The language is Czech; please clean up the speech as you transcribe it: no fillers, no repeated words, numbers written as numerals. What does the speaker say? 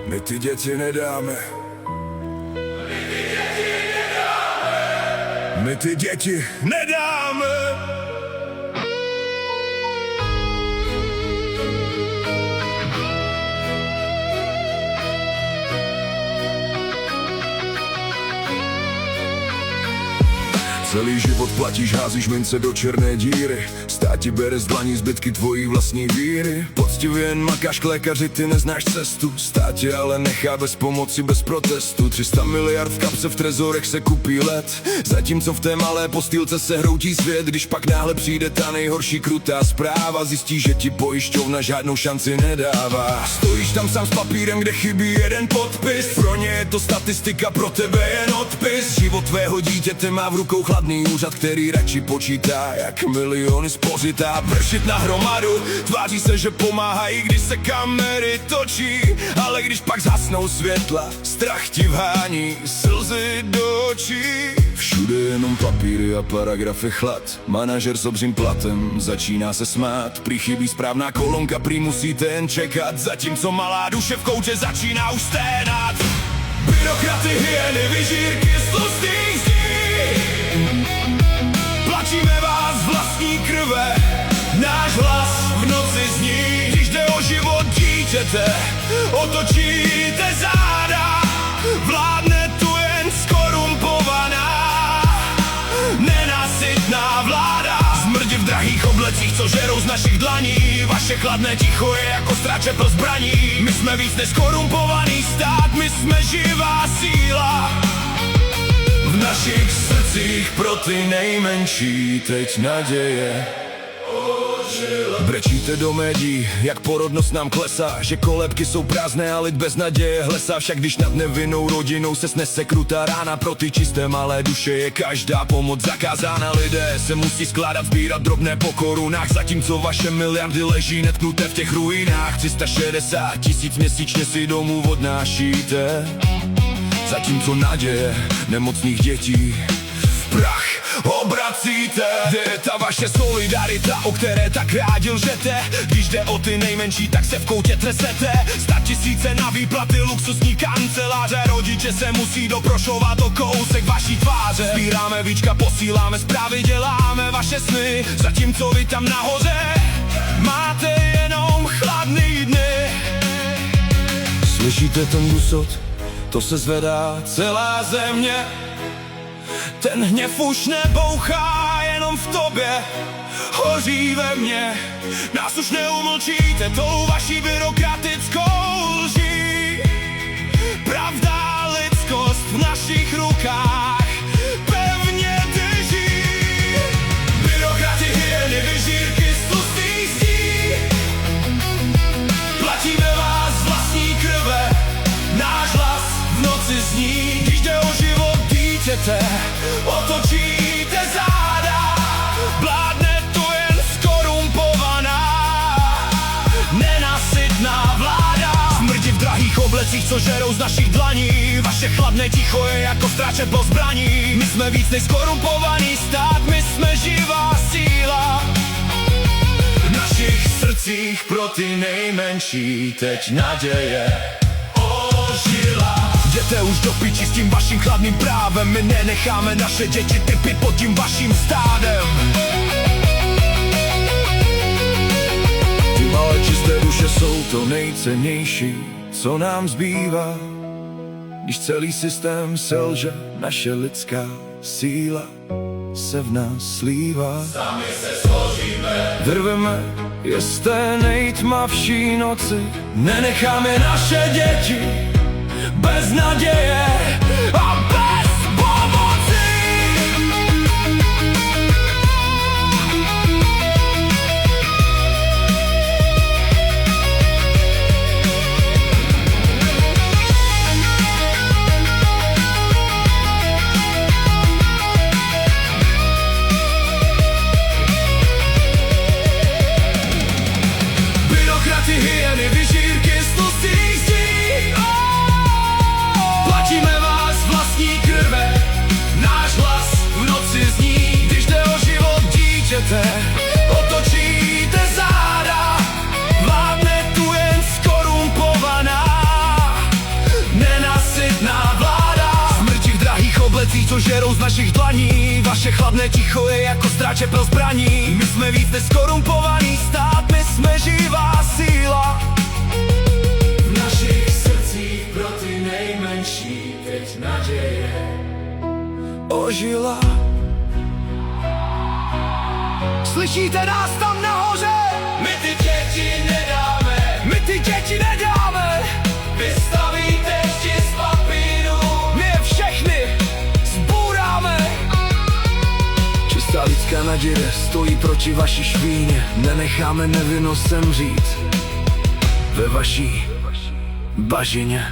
My ty děti nedáme. My ty děti nedáme. Celý život platíš, házíš mince do černé díry. Stát ti bere z dlaní zbytky tvojí vlastní víry. Poctivě jen makáš k lékaři, ty neznáš cestu. Stát tě ale nechá bez pomoci, bez protestu. 300 miliard v kapse, v trezorech se kupí let. Zatímco v té malé postýlce se hroutí svět. Když pak náhle přijde ta nejhorší krutá zpráva, zjistíš, že ti pojišťovna žádnou šanci nedává. Stojíš tam sám s papírem, kde chybí jeden podpis. Pro ně je to statistika, pro tebe jen odpis. Život tvého dítěte má v rukou chladný úřad, který radši počítá, jak miliony spořit a pršit na hromadu. Tváří se, že pomáhají, když se kamery točí, ale když pak zhasnou světla, strach ti vhání slzy do očí. Všude jenom papíry a paragrafy, chlad. Manažer s obřím platem začíná se smát. Prý chybí správná kolonka, prý musíte jen čekat. Zatímco malá duše v koutě začíná už sténat. Byrokraty, hyeny, vyžírky z tlustých zdí. Plačíme vás z vlastní krve, náš hlas v noci zní. Když jde o život dítěte, otočíte záda. Vládne tu jen skorumpovaná, nenasytná vláda. Zmrdi v drahých oblecích, co žerou z našich dlaní. Vaše chladné ticho je jako stráče pro zbraní. My jsme víc než skorumpovaný stát, my jsme živá síla. V našich srdcích pro ty nejmenší teď naděje ožila. Brečíte do médií, jak porodnost nám klesá, že kolébky jsou prázdné a lid bez naděje hlesá. Však když nad nevinnou rodinou se snese krutá rána, pro ty čisté malé duše je každá pomoc zakázána. Lidé se musí skládat, sbírat drobné po korunách, zatímco vaše miliardy leží netknuté v těch ruinách. 360 000 měsíčně si domů odnášíte, zatímco naděje nemocných dětí v prach obracíte. Kde je ta vaše solidarita, o které tak rádi lžete? Když jde o ty nejmenší, tak se v koutě tresete. 100 000 na výplaty, luxusní kanceláře. Rodiče se musí doprošovat o kousek vaší tváře. Sbíráme víčka, posíláme zprávy, děláme vaše sny, zatímco vy tam nahoře máte jenom chladný dny. Slyšíte ten dusot? To se zvedá celá země. Ten hněv už nebouchá jenom v tobě, hoří ve mně. Nás už neumlčíte tou vaší byrokratickou lží. Pravda, lidskost v našich rukách pevně drží. Byrokrati, hyeny, vyžírky z tlustých zdí. Platíme vás z vlastní krve, náš hlas v noci zní. Když jde o život dítěte, otočíte záda. Vládne tu jen skorumpovaná, nenasytná vláda. Smrdi v drahých oblecích, co žerou z našich dlaní. Vaše chladné ticho je jako stráče po zbraní. My jsme víc než skorumpovaný stát, my jsme živá síla. V našich srdcích pro ty nejmenší teď naděje ožila. Jděte už do piči s tím vaším chladným právem. My nenecháme naše děti trpět pod tím vaším stádem. Ty malé čisté duše jsou to nejcennější, co nám zbývá. Když celý systém selže, naše lidská síla se v nás slívá. Sami se složíme, drveme je z té nejtmavší noci. Nenecháme naše děti bez naděje a bez pomoci. Byrokraty, hyeny, vyžírky z tlustých zdí. Platíme vás z vlastní krve, náš hlas v noci zní. Když jde o život dítěte, otočíte záda. Vládne tu jen skorumpovaná, co žerou z našich dlaní. Vaše chladné ticho je jako stráče pro zbraní. My jsme víc než skorumpovaný stát, my jsme živá síla. V našich srdcích pro ty nejmenší teď naděje Ožila. Slyšíte nás tam nahoře? My ty děti nedáme, My ty děti nedáme. vystavíte vždy z papíru. My je všechny zbouráme. Čistá lidská naděje stojí proti vaší špíně. Nenecháme nevinnost semřít ve vaší bažině.